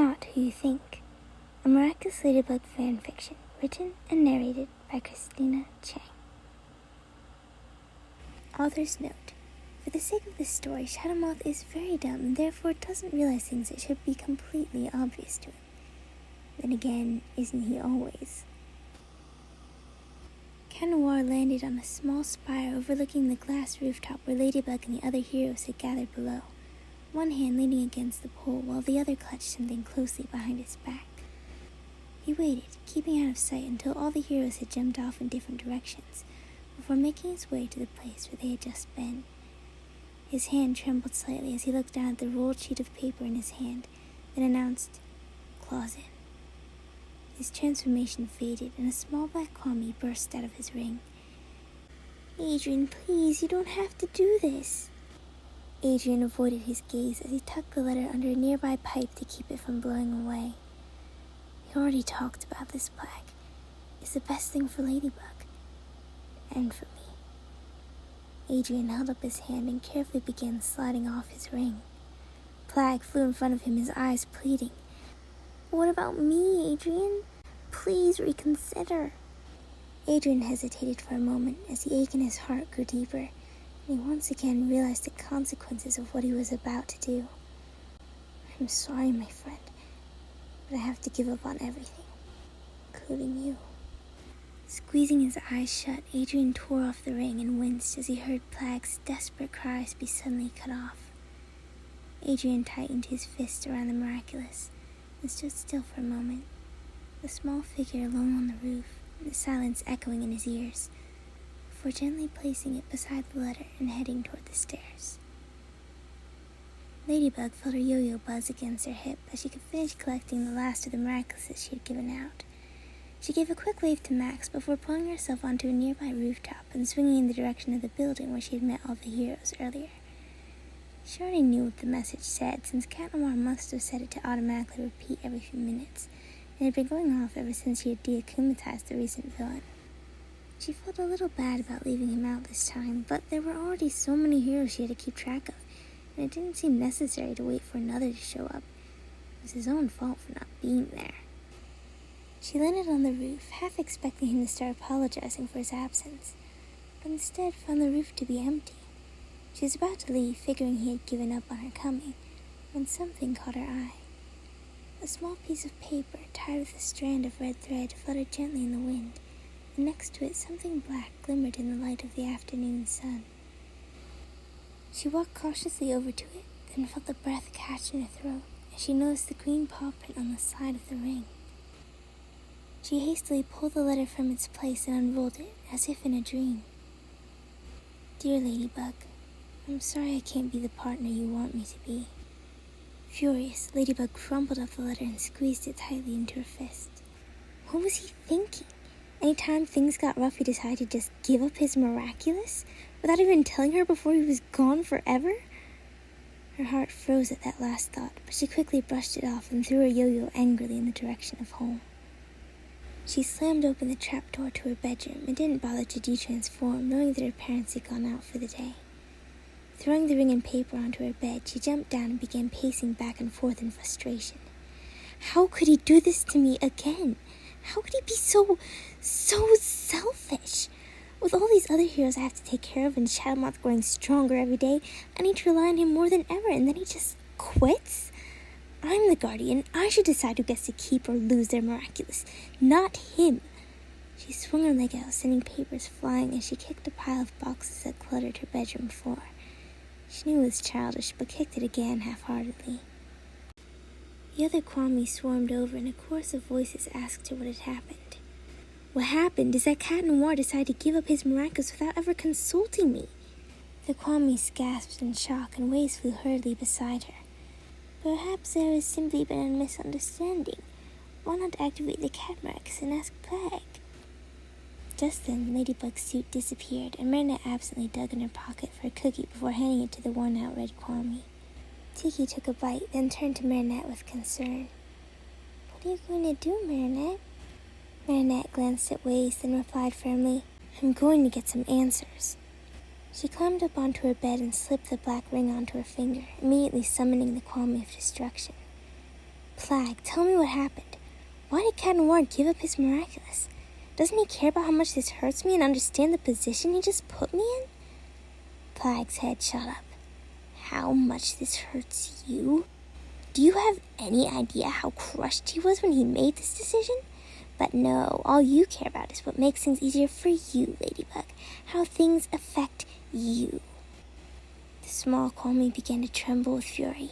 not who you think. A Miraculous Ladybug Fanfiction, written and narrated by Christina Chang. Author's note: for the sake of this story, Shadowmoth is very dumb and therefore doesn't realize things that should be completely obvious to him. Then again, isn't he always? Cat Noir landed on a small spire overlooking the glass rooftop where Ladybug and the other heroes had gathered below, one hand leaning against the pole while the other clutched something closely behind his back. He waited, keeping out of sight until all the heroes had jumped off in different directions, before making his way to the place where they had just been. His hand trembled slightly as he looked down at the rolled sheet of paper in his hand, then announced, "Claws in." His transformation faded, and a small black Kwami burst out of his ring. "Adrian, please, you don't have to do this." Adrian avoided his gaze as he tucked the letter under a nearby pipe to keep it from blowing away. "We already talked about this, Plagg. It's the best thing for Ladybug. And for me." Adrian held up his hand and carefully began sliding off his ring. Plagg flew in front of him, his eyes pleading. "What about me, Adrian? Please reconsider." Adrian hesitated for a moment as the ache in his heart grew deeper, and he once again realized the consequences of what he was about to do. "I'm sorry, my friend, but I have to give up on everything, including you." Squeezing his eyes shut, Adrian tore off the ring and winced as he heard Plagg's desperate cries be suddenly cut off. Adrian tightened his fist around the Miraculous and stood still for a moment, the small figure alone on the roof, the silence echoing in his ears, before gently placing it beside the letter and heading toward the stairs. Ladybug felt her yo-yo buzz against her hip as she could finish collecting the last of the Miraculouses she had given out. She gave a quick wave to Max before pulling herself onto a nearby rooftop and swinging in the direction of the building where she had met all the heroes earlier. She already knew what the message said, since Cat Noir must have set it to automatically repeat every few minutes, and had been going off ever since she had deakumatized the recent villain. She felt a little bad about leaving him out this time, but there were already so many heroes she had to keep track of, and it didn't seem necessary to wait for another to show up. It was his own fault for not being there. She landed on the roof, half expecting him to start apologizing for his absence, but instead found the roof to be empty. She was about to leave, figuring he had given up on her coming, when something caught her eye. A small piece of paper, tied with a strand of red thread, fluttered gently in the wind, and next to it something black glimmered in the light of the afternoon sun. She walked cautiously over to it, then felt the breath catch in her throat as she noticed the green paw print on the side of the ring. She hastily pulled the letter from its place and unrolled it, as if in a dream. "Dear Ladybug, I'm sorry I can't be the partner you want me to be." Furious, Ladybug crumpled up the letter and squeezed it tightly into her fist. What was he thinking? Anytime things got rough, he decided to just give up his Miraculous, without even telling her before he was gone forever? Her heart froze at that last thought, but she quickly brushed it off and threw her yo-yo angrily in the direction of home. She slammed open the trapdoor to her bedroom and didn't bother to detransform, knowing that her parents had gone out for the day. Throwing the ring and paper onto her bed, she jumped down and began pacing back and forth in frustration. How could he do this to me again? How could he be so selfish? With all these other heroes I have to take care of and Shadowmoth growing stronger every day, I need to rely on him more than ever, and then he just quits? I'm the guardian. I should decide who gets to keep or lose their Miraculous, not him. She swung her leg out, sending papers flying as she kicked a pile of boxes that cluttered her bedroom floor. She knew it was childish, but kicked it again half-heartedly. The other Kwami swarmed over, and a chorus of voices asked her what had happened. "What happened is that Cat Noir decided to give up his Miraculous without ever consulting me." The Kwamis gasped in shock, and waves flew hurriedly beside her. "Perhaps there has simply been a misunderstanding. Why not activate the Cat Miraculous and ask Plagg?" Just then, Ladybug's suit disappeared, and Marinette absently dug in her pocket for a cookie before handing it to the worn-out red Kwami. Tiki took a bite, then turned to Marinette with concern. "What are you going to do, Marinette?" Marinette glanced at Waves, then replied firmly, "I'm going to get some answers." She climbed up onto her bed and slipped the black ring onto her finger, immediately summoning the Kwami of Destruction. Plagg, tell me what happened. Why did Cat Noir give up his Miraculous? Doesn't he care about how much this hurts me and understand the position he just put me in? Plagg's head shot up. How much this hurts you? Do you have any idea how crushed he was when he made this decision? But no, all you care about is what makes things easier for you, Ladybug. How things affect you. The small Colmy began to tremble with fury.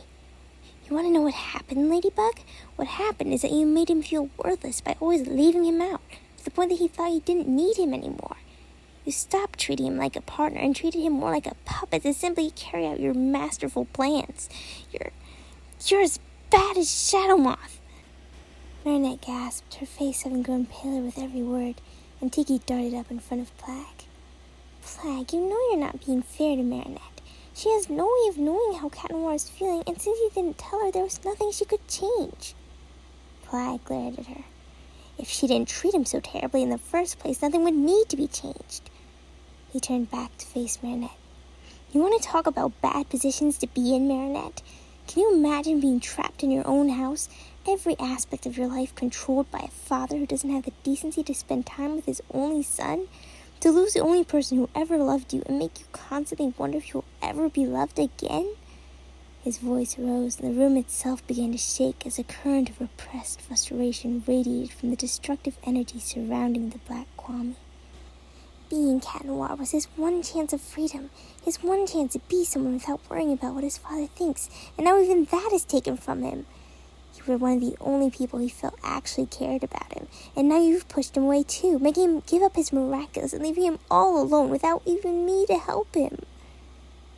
You want to know what happened, Ladybug? What happened is that you made him feel worthless by always leaving him out, to the point that he thought you didn't need him anymore. You stopped treating him like a partner and treated him more like a puppet to simply carry out your masterful plans. You're as bad as Shadow Moth. Marinette gasped, her face having grown paler with every word, and Tiki darted up in front of Plagg. Plagg, you know you're not being fair to Marinette. She has no way of knowing how Cat Noir is feeling, and since you didn't tell her, there was nothing she could change. Plagg glared at her. If she didn't treat him so terribly in the first place, nothing would need to be changed. He turned back to face Marinette. You want to talk about bad positions to be in, Marinette? Can you imagine being trapped in your own house? Every aspect of your life controlled by a father who doesn't have the decency to spend time with his only son? To lose the only person who ever loved you and make you constantly wonder if you'll ever be loved again? His voice rose, and the room itself began to shake as a current of repressed frustration radiated from the destructive energy surrounding the black Kwame. Being Cat Noir was his one chance of freedom, his one chance to be someone without worrying about what his father thinks, and now even that is taken from him. You were one of the only people he felt actually cared about him, and now you've pushed him away too, making him give up his Miraculous and leaving him all alone without even me to help him.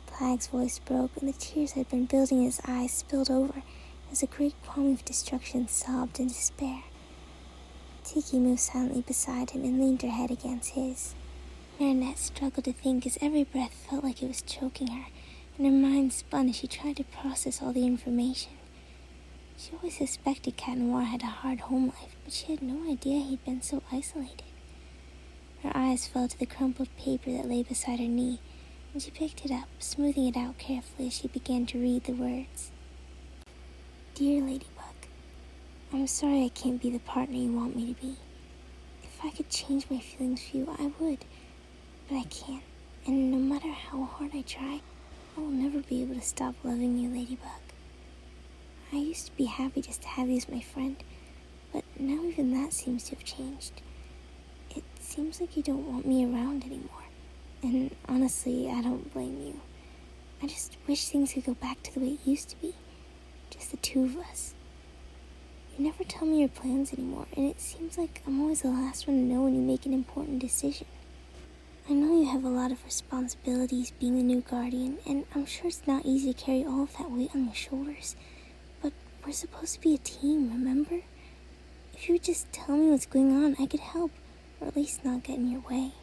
Plagg's voice broke, and the tears that had been building in his eyes spilled over as a great qualm of destruction sobbed in despair. Tiki moved silently beside him and leaned her head against his. Marinette struggled to think as every breath felt like it was choking her, and her mind spun as she tried to process all the information. She always suspected Cat Noir had a hard home life, but she had no idea he'd been so isolated. Her eyes fell to the crumpled paper that lay beside her knee, and she picked it up, smoothing it out carefully as she began to read the words. Dear Ladybug, I'm sorry I can't be the partner you want me to be. If I could change my feelings for you, I would, but I can't, and no matter how hard I try, I will never be able to stop loving you, Ladybug. I used to be happy just to have you as my friend, but now even that seems to have changed. It seems like you don't want me around anymore, and honestly, I don't blame you. I just wish things could go back to the way it used to be, just the two of us. You never tell me your plans anymore, and it seems like I'm always the last one to know when you make an important decision. I know you have a lot of responsibilities being the new guardian, and I'm sure it's not easy to carry all of that weight on your shoulders. But we're supposed to be a team, remember? If you would just tell me what's going on, I could help, or at least not get in your way.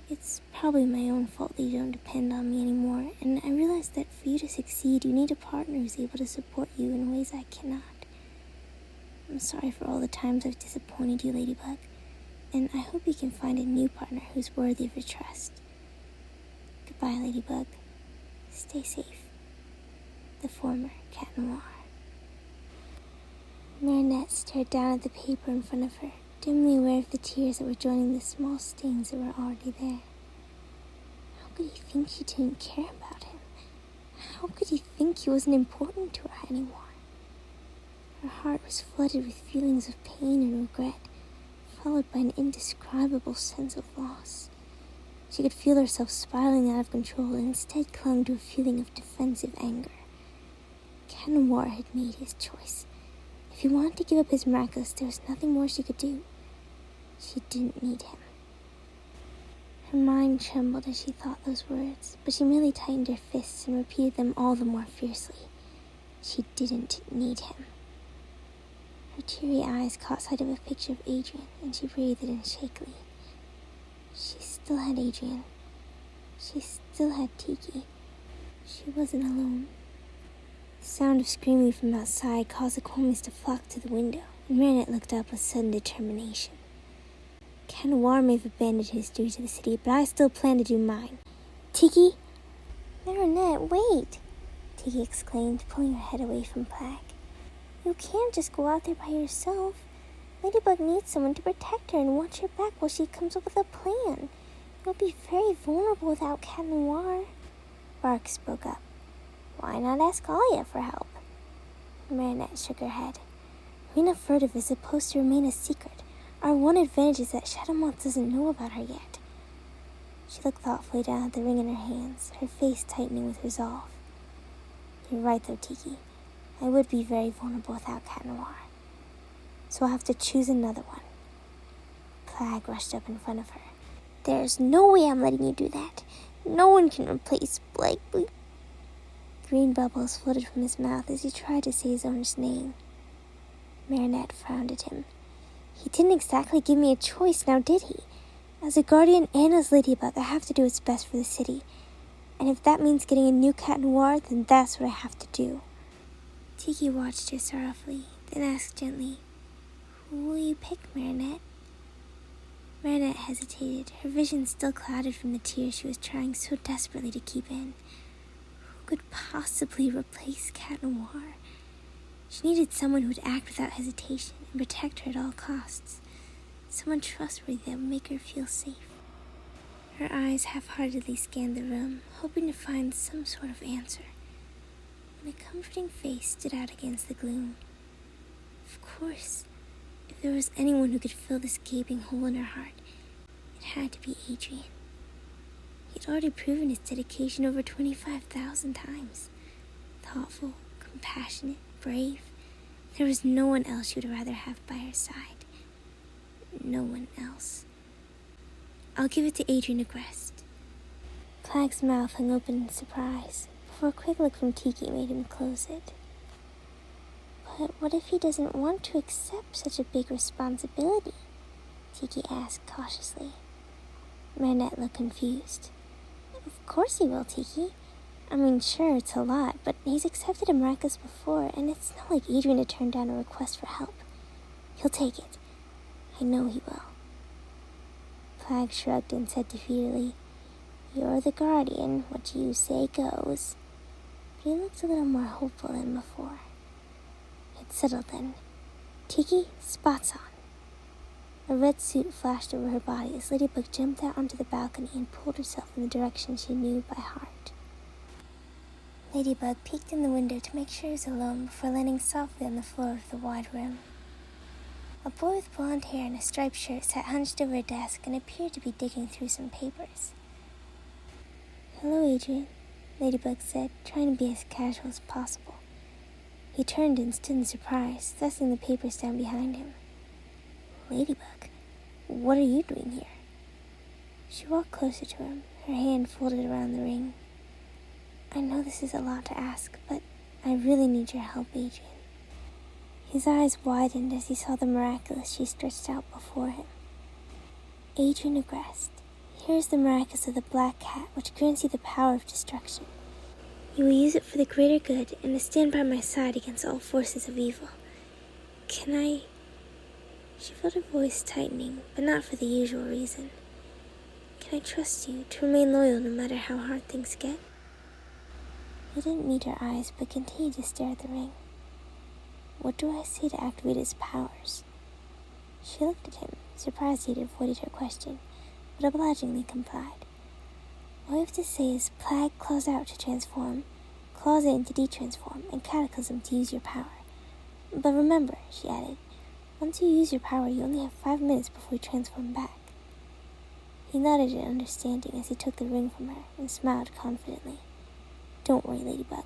It's probably my own fault that you don't depend on me anymore, and I realize that for you to succeed, you need a partner who's able to support you in ways I cannot. I'm sorry for all the times I've disappointed you, Ladybug, and I hope you can find a new partner who's worthy of your trust. Goodbye, Ladybug. Stay safe. The former Cat Noir. Marinette stared down at the paper in front of her, dimly aware of the tears that were joining the small stains that were already there. How could he think she didn't care about him? How could he think he wasn't important to her anymore? Her heart was flooded with feelings of pain and regret, followed by an indescribable sense of loss. She could feel herself spiraling out of control and instead clung to a feeling of defensive anger. Cat Noir had made his choice. If he wanted to give up his Miraculous, there was nothing more she could do. She didn't need him. Her mind trembled as she thought those words, but she merely tightened her fists and repeated them all the more fiercely. She didn't need him. Her teary eyes caught sight of a picture of Adrian, and she breathed in shakily. She still had Adrian. She still had Tiki. She wasn't alone. The sound of screaming from outside caused the Kwamis to flock to the window, and Marinette looked up with sudden determination. Cat Noir may have abandoned his duty to the city, but I still plan to do mine. Tiki? Marinette, wait! Tiki exclaimed, pulling her head away from Plagg. You can't just go out there by yourself. Ladybug needs someone to protect her and watch her back while she comes up with a plan. You'll be very vulnerable without Cat Noir. Bark spoke up. Why not ask Alia for help? Marinette shook her head. Rena Furtive is supposed to remain a secret. Our one advantage is that Shadowmoth doesn't know about her yet. She looked thoughtfully down at the ring in her hands, her face tightening with resolve. You're right though, Tiki. I would be very vulnerable without Cat Noir. So I'll have to choose another one. Plagg rushed up in front of her. There's no way I'm letting you do that. No one can replace Plagg. Green bubbles floated from his mouth as he tried to say his own name. Marinette frowned at him. He didn't exactly give me a choice, now did he? As a guardian and as Ladybug, I have to do what's best for the city. And if that means getting a new Cat Noir, then that's what I have to do. Tiki watched her sorrowfully, then asked gently, Who will you pick, Marinette? Marinette hesitated, her vision still clouded from the tears she was trying so desperately to keep in. Who could possibly replace Cat Noir? She needed someone who would act without hesitation and protect her at all costs. Someone trustworthy that would make her feel safe. Her eyes half-heartedly scanned the room, hoping to find some sort of answer, when a comforting face stood out against the gloom. Of course, if there was anyone who could fill this gaping hole in her heart, it had to be Adrien. He'd already proven his dedication over 25,000 times. Thoughtful, compassionate, brave. There was no one else she would rather have by her side. No one else. I'll give it to Adrien Agreste. Plagg's mouth hung open in surprise, before a quick look from Tiki made him close it. But what if he doesn't want to accept such a big responsibility? Tiki asked cautiously. Marinette looked confused. Of course he will, Tiki. I mean, sure, it's a lot, but he's accepted a Miraculous before, and it's not like Adrien to turn down a request for help. He'll take it. I know he will. Plagg shrugged and said defeatedly, You're the guardian, what you say goes. But he looked a little more hopeful than before. It settled then. Tiki, spots on. A red suit flashed over her body as Ladybug jumped out onto the balcony and pulled herself in the direction she knew by heart. Ladybug peeked in the window to make sure he was alone before landing softly on the floor of the wide room. A boy with blonde hair and a striped shirt sat hunched over a desk and appeared to be digging through some papers. Hello, Adrien, Ladybug said, trying to be as casual as possible. He turned and stood in surprise, thrusting the papers down behind him. Ladybug, what are you doing here? She walked closer to him, her hand folded around the ring. I know this is a lot to ask, but I really need your help, Adrien. His eyes widened as he saw the Miraculous she stretched out before him. Adrien Agreste, here is the Miraculous of the Black Cat, which grants you the power of destruction. You will use it for the greater good and to stand by my side against all forces of evil. Can I... She felt her voice tightening, but not for the usual reason. Can I trust you to remain loyal no matter how hard things get? He didn't meet her eyes, but continued to stare at the ring. What do I say to activate his powers? She looked at him, surprised he had avoided her question, but obligingly complied. All you have to say is Plagg claws out to transform, claws in to detransform, and cataclysm to use your power. But remember, she added, once you use your power, you only have 5 minutes before you transform back. He nodded in understanding as he took the ring from her and smiled confidently. Don't worry, Ladybug.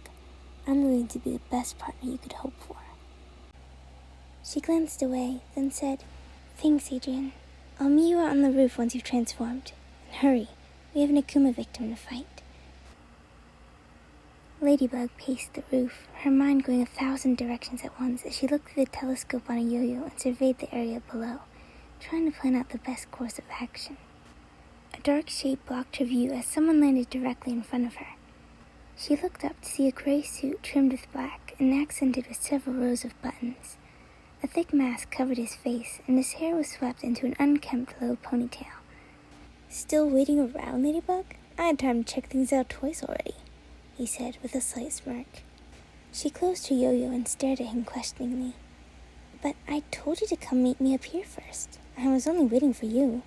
I'm going to be the best partner you could hope for. She glanced away, then said, Thanks, Adrien. I'll meet you out on the roof once you've transformed. And hurry, we have an Akuma victim to fight. Ladybug paced the roof, her mind going 1,000 directions at once as she looked through the telescope on a yo-yo and surveyed the area below, trying to plan out the best course of action. A dark shape blocked her view as someone landed directly in front of her. She looked up to see a gray suit trimmed with black and accented with several rows of buttons. A thick mask covered his face, and his hair was swept into an unkempt low ponytail. Still waiting around, Ladybug? I had time to check things out twice already, he said with a slight smirk. She closed her yo-yo and stared at him questioningly. But I told you to come meet me up here first. I was only waiting for you.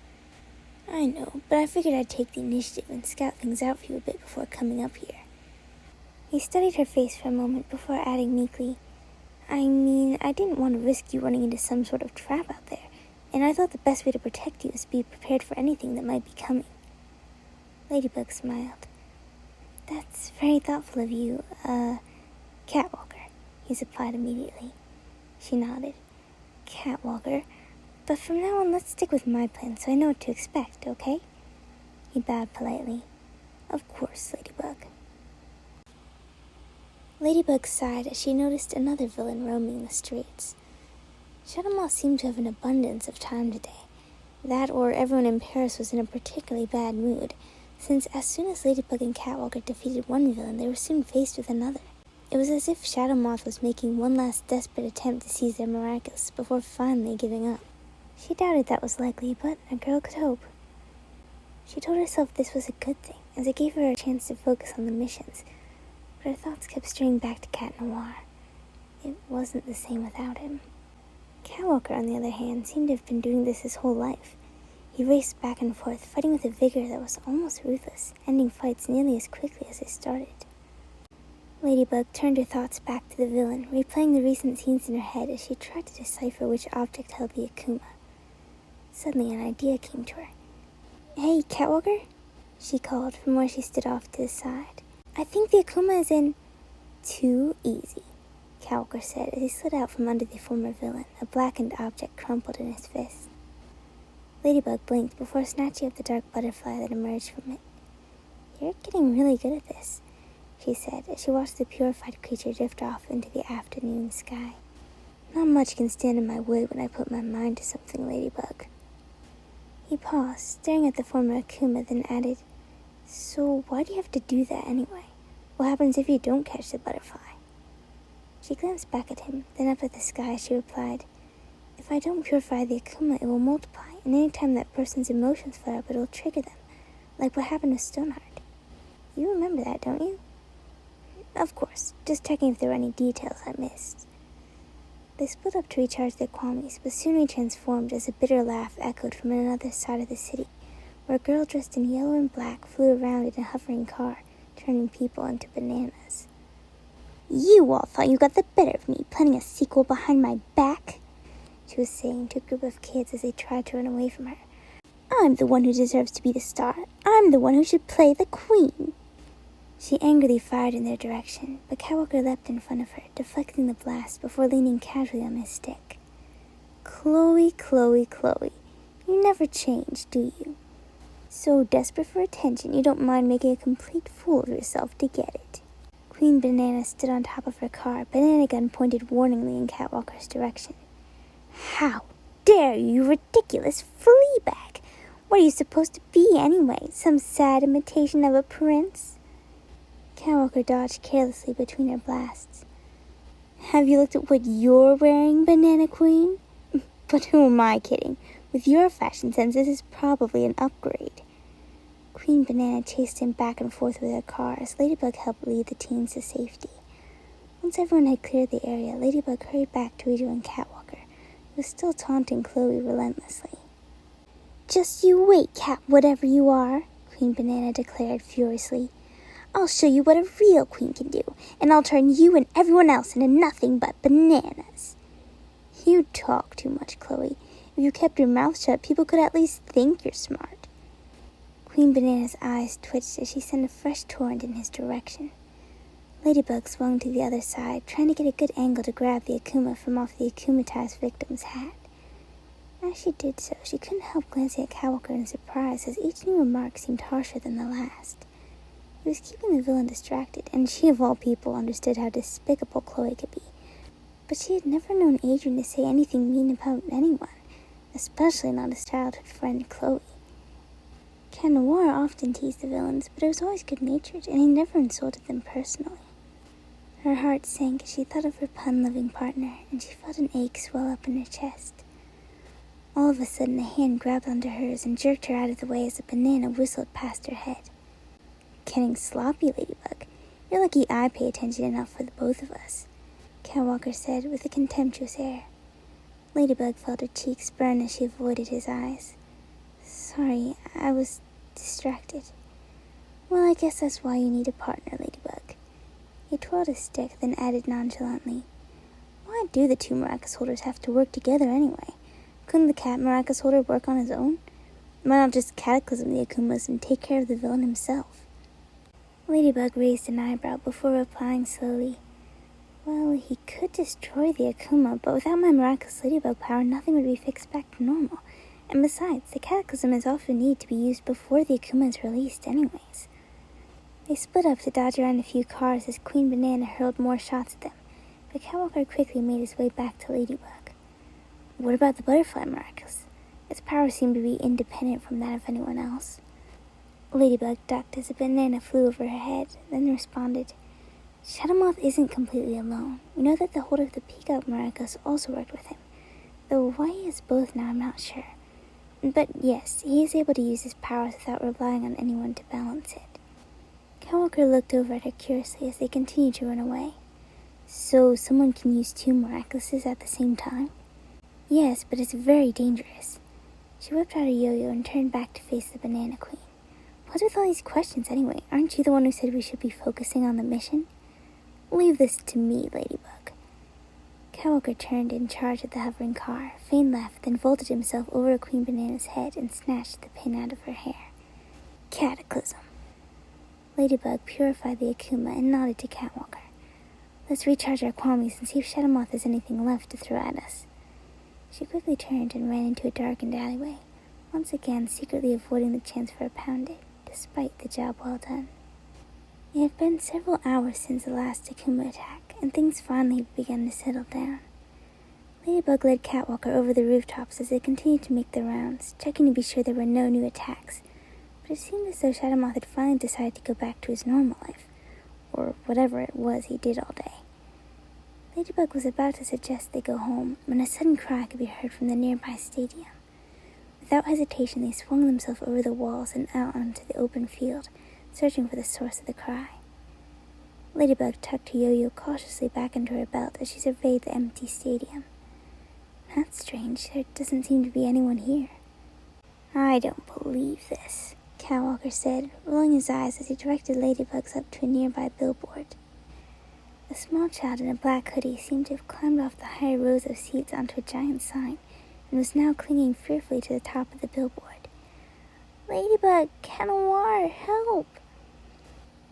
I know, but I figured I'd take the initiative and scout things out for you a bit before coming up here. He studied her face for a moment before adding meekly, I mean, I didn't want to risk you running into some sort of trap out there, and I thought the best way to protect you was to be prepared for anything that might be coming. Ladybug smiled. That's very thoughtful of you, Catwalker, he supplied immediately. She nodded. Catwalker, but from now on let's stick with my plan so I know what to expect, okay? He bowed politely. Of course, Ladybug. Ladybug sighed as she noticed another villain roaming the streets. Shadow Moth seemed to have an abundance of time today. That or everyone in Paris was in a particularly bad mood, since as soon as Ladybug and Catwalker defeated one villain, they were soon faced with another. It was as if Shadow Moth was making one last desperate attempt to seize their Miraculous before finally giving up. She doubted that was likely, but a girl could hope. She told herself this was a good thing, as it gave her a chance to focus on the missions, but her thoughts kept straying back to Cat Noir. It wasn't the same without him. Catwalker, on the other hand, seemed to have been doing this his whole life. He raced back and forth, fighting with a vigor that was almost ruthless, ending fights nearly as quickly as they started. Ladybug turned her thoughts back to the villain, replaying the recent scenes in her head as she tried to decipher which object held the Akuma. Suddenly an idea came to her. Hey, Catwalker, she called from where she stood off to the side. I think the Akuma is in... Too easy, Catwalker said as he slid out from under the former villain, a blackened object crumpled in his fist. Ladybug blinked before snatching up the dark butterfly that emerged from it. You're getting really good at this, she said as she watched the purified creature drift off into the afternoon sky. Not much can stand in my way when I put my mind to something, Ladybug. He paused, staring at the former Akuma, then added, So why do you have to do that anyway? What happens if you don't catch the butterfly? She glanced back at him, then up at the sky as she replied, If I don't purify the Akuma, it will multiply, and any time that person's emotions flare up, it will trigger them, like what happened with Stoneheart. You remember that, don't you? Of course, just checking if there were any details I missed. They split up to recharge their kwamis, but soon retransformed as a bitter laugh echoed from another side of the city, where a girl dressed in yellow and black flew around in a hovering car, turning people into bananas. You all thought you got the better of me, planning a sequel behind my back, she was saying to a group of kids as they tried to run away from her. I'm the one who deserves to be the star. I'm the one who should play the queen. She angrily fired in their direction, but Catwalker leapt in front of her, deflecting the blast before leaning casually on his stick. Chloe, you never change, do you? So desperate for attention, you don't mind making a complete fool of yourself to get it. Queen Banana stood on top of her car, banana gun pointed warningly in Catwalker's direction. How dare you, ridiculous flea bag! What are you supposed to be anyway? Some sad imitation of a prince? Catwalker dodged carelessly between her blasts. Have you looked at what you're wearing, Banana Queen? But who am I kidding? With your fashion sense, this is probably an upgrade. Queen Banana chased him back and forth with her car as Ladybug helped lead the teens to safety. Once everyone had cleared the area, Ladybug hurried back to rejoin Catwalker, who was still taunting Chloe relentlessly. Just you wait, Cat, whatever you are, Queen Banana declared furiously. I'll show you what a real queen can do, and I'll turn you and everyone else into nothing but bananas. You talk too much, Chloe. If you kept your mouth shut, people could at least think you're smart. Queen Banana's eyes twitched as she sent a fresh torrent in his direction. Ladybug swung to the other side, trying to get a good angle to grab the Akuma from off the akumatized victim's hat. As she did so, she couldn't help glancing at Catwalker in surprise, as each new remark seemed harsher than the last. He was keeping the villain distracted, and she of all people understood how despicable Chloe could be. But she had never known Adrian to say anything mean about anyone, especially not his childhood friend Chloe. Cat Noir often teased the villains, but it was always good-natured, and he never insulted them personally. Her heart sank as she thought of her pun-loving partner, and she felt an ache swell up in her chest. All of a sudden, a hand grabbed onto hers and jerked her out of the way as a banana whistled past her head. Getting sloppy, Ladybug. You're lucky I pay attention enough for the both of us," Catwalker said with a contemptuous air. Ladybug felt her cheeks burn as she avoided his eyes. "Sorry, I was distracted." "Well, I guess that's why you need a partner, Ladybug." He twirled his stick, then added nonchalantly, "Why do the two maracas holders have to work together anyway? Couldn't the cat maracas holder work on his own? Why not just cataclysm the Akumas and take care of the villain himself?" Ladybug raised an eyebrow before replying slowly, "Well, he could destroy the Akuma, but without my miraculous ladybug power, nothing would be fixed back to normal. And besides, the cataclysm is often needed to be used before the Akuma is released anyways." They split up to dodge around a few cars as Queen Banana hurled more shots at them, but Catwalker quickly made his way back to Ladybug. "What about the butterfly maracas? Its power seemed to be independent from that of anyone else." Ladybug ducked as a banana flew over her head, then responded, "Shadow Moth isn't completely alone. We know that the holder of the peacock maracas also worked with him, though why he has both now I'm not sure. But yes, he is able to use his powers without relying on anyone to balance it." Catwalker looked over at her curiously as they continued to run away. "So someone can use two miraculouses at the same time?" "Yes, but it's very dangerous." She whipped out a yo-yo and turned back to face the Banana Queen. "What's with all these questions anyway? Aren't you the one who said we should be focusing on the mission?" "Leave this to me, Ladybug." Catwalker turned in charge of the hovering car, feigned left, then vaulted himself over Queen Banana's head and snatched the pin out of her hair. "Cataclysm." Ladybug purified the Akuma and nodded to Catwalker. "Let's recharge our kwamis and see if Shadow Moth has anything left to throw at us." She quickly turned and ran into a darkened alleyway, once again secretly avoiding the chance for a pounding, despite the job well done. It had been several hours since the last Akuma attack, and things finally began to settle down. Ladybug led Catwalker over the rooftops as they continued to make their rounds, checking to be sure there were no new attacks, but it seemed as though Shadow Moth had finally decided to go back to his normal life, or whatever it was he did all day. Ladybug was about to suggest they go home when a sudden cry could be heard from the nearby stadium. Without hesitation, they swung themselves over the walls and out onto the open field, searching for the source of the cry. Ladybug tucked her yo-yo cautiously back into her belt as she surveyed the empty stadium. "That's strange. There doesn't seem to be anyone here." "I don't believe this," Catwalker said, rolling his eyes as he directed Ladybugs up to a nearby billboard. A small child in a black hoodie seemed to have climbed off the high rows of seats onto a giant sign and was now clinging fearfully to the top of the billboard. "Ladybug! Cat Noir! Help!"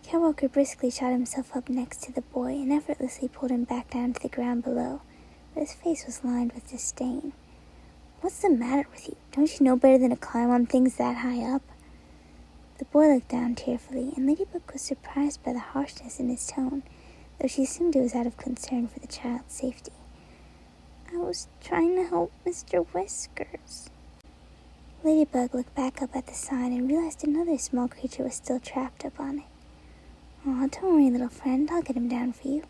Catwalker briskly shot himself up next to the boy and effortlessly pulled him back down to the ground below, but his face was lined with disdain. "What's the matter with you? Don't you know better than to climb on things that high up?" The boy looked down tearfully, and Ladybug was surprised by the harshness in his tone, though she assumed it was out of concern for the child's safety. "I was trying to help Mr. Whiskers." Ladybug looked back up at the sign and realized another small creature was still trapped up on it. "Aw, don't worry, little friend. I'll get him down for you."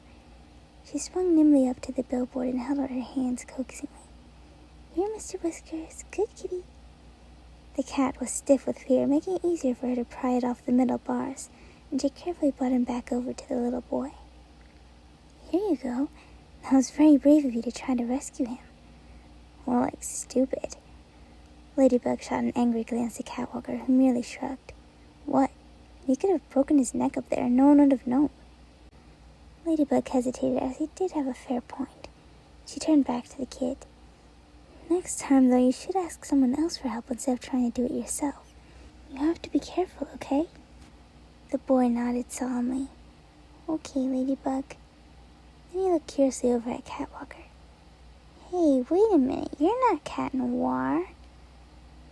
She swung nimbly up to the billboard and held out her hands coaxingly. "Here, Mr. Whiskers. Good kitty." The cat was stiff with fear, making it easier for her to pry it off the metal bars, and she carefully brought him back over to the little boy. "Here you go. That was very brave of you to try to rescue him." "More like stupid." Ladybug shot an angry glance at Catwalker, who merely shrugged. "What? He could have broken his neck up there and no one would have known." Ladybug hesitated, as he did have a fair point. She turned back to the kid. "Next time, though, you should ask someone else for help instead of trying to do it yourself. You have to be careful, okay?" The boy nodded solemnly. "Okay, Ladybug." Then he looked curiously over at Catwalker. "Hey, wait a minute. You're not Cat Noir."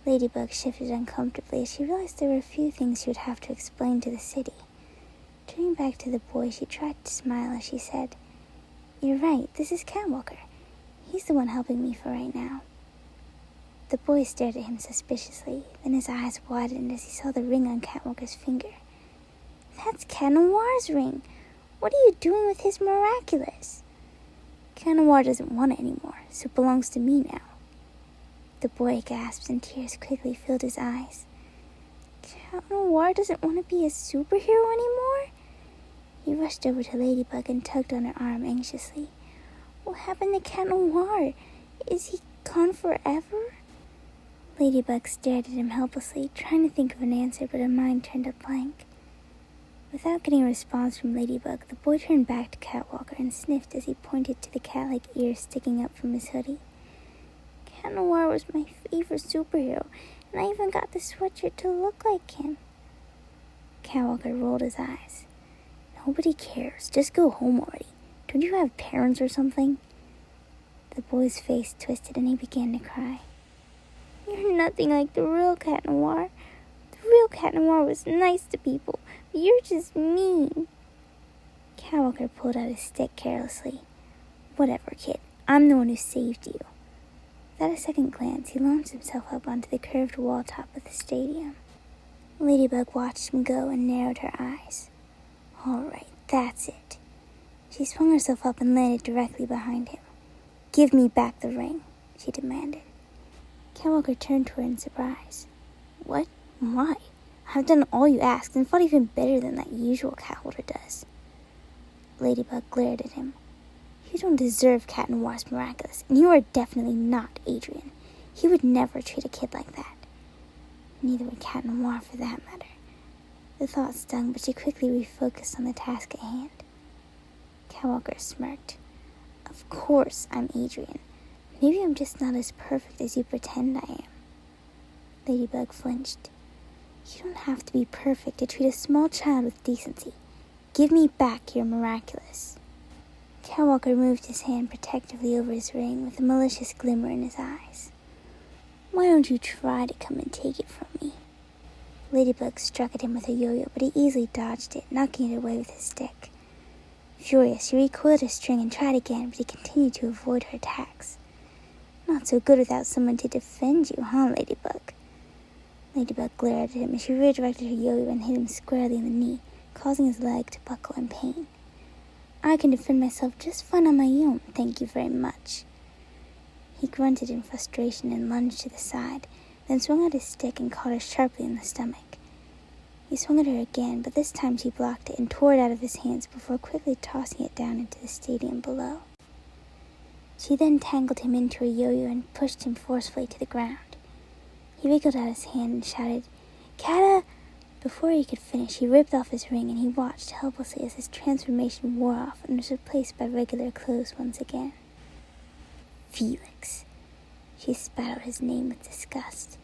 Ladybug shifted uncomfortably as she realized there were a few things she would have to explain to the city. Turning back to the boy, she tried to smile as she said, "You're right. This is Catwalker. He's the one helping me for right now." The boy stared at him suspiciously, then his eyes widened as he saw the ring on Catwalker's finger. "That's Cat Noir's ring. What are you doing with his miraculous?" "Cat Noir doesn't want it anymore, so it belongs to me now." The boy gasped and tears quickly filled his eyes. "Cat Noir doesn't want to be a superhero anymore? He rushed over to Ladybug and tugged on her arm anxiously. What happened to Cat Noir? Is he gone forever? Ladybug stared at him helplessly, trying to think of an answer, but her mind turned a blank. Without getting a response from Ladybug, the boy turned back to Catwalker and sniffed as he pointed to the cat-like ears sticking up from his hoodie. Cat Noir was my favorite superhero, and I even got the sweatshirt to look like him. Catwalker rolled his eyes. Nobody cares. Just go home already. Don't you have parents or something? The boy's face twisted and he began to cry. You're nothing like the real Cat Noir. The real Cat Noir was nice to people, but you're just mean. Catwalker pulled out his stick carelessly. Whatever, kid. I'm the one who saved you. Without a second glance, he launched himself up onto the curved wall top of the stadium. Ladybug watched him go and narrowed her eyes. All right, that's it. She swung herself up and landed directly behind him. Give me back the ring, she demanded. Catwalker turned to her in surprise. What? Why? I've done all you asked and fought even better than that usual cat holder does. Ladybug glared at him. You don't deserve Cat Noir's Miraculous, and you are definitely not Adrian. He would never treat a kid like that. Neither would Cat Noir, for that matter. The thought stung, but she quickly refocused on the task at hand. Catwalker smirked. Of course I'm Adrian. Maybe I'm just not as perfect as you pretend I am. Ladybug flinched. You don't have to be perfect to treat a small child with decency. Give me back your Miraculous. Catwalker moved his hand protectively over his ring with a malicious glimmer in his eyes. Why don't you try to come and take it from me? Ladybug struck at him with a yo-yo, but he easily dodged it, knocking it away with his stick. Furious, he recoiled his string and tried again, but he continued to avoid her attacks. Not so good without someone to defend you, huh, Ladybug? Ladybug glared at him as she redirected her yo-yo and hit him squarely in the knee, causing his leg to buckle in pain. I can defend myself just fine on my own, thank you very much. He grunted in frustration and lunged to the side, then swung out his stick and caught her sharply in the stomach. He swung at her again, but this time she blocked it and tore it out of his hands before quickly tossing it down into the stadium below. She then tangled him into her yo-yo and pushed him forcefully to the ground. He wriggled out his hand and shouted, Cata! Before he could finish, he ripped off his ring and he watched helplessly as his transformation wore off and was replaced by regular clothes once again. Felix. She spat out his name with disgust.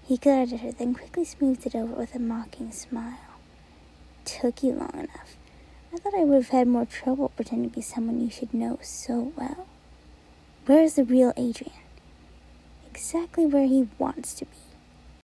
He glared at her, then quickly smoothed it over with a mocking smile. Took you long enough. I thought I would have had more trouble pretending to be someone you should know so well. Where is the real Adrian? Exactly where he wants to be.